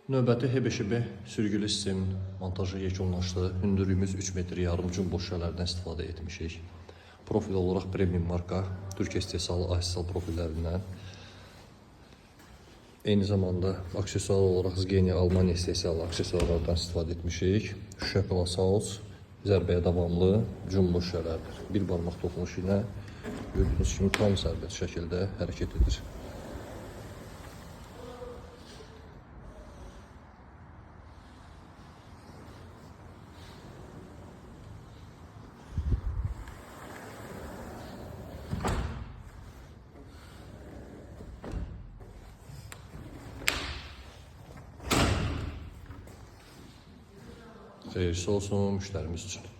Növbəti HBŞB sürgülü sistemin montajı yekunlaşdı. Hündürlüyümüz 3 metr yarım jumbo şüşələrdən istifadə etmişik. Profil olaraq premium marka, Türkiyə istehsalı Aysal profillərindən. Eyni zamanda aksesuar olaraq Zgenia Almanya istehsalı aksesuarlardan istifadə etmişik. Şüşə Plus House, zərbəyə davamlı jumbo şüşələrdir. Bir barmaq toxunuşu ilə gördüyünüz kimi tam sərbəst şəkildə hərəkət edir. Xeyirli olsun müştərimiz üçün.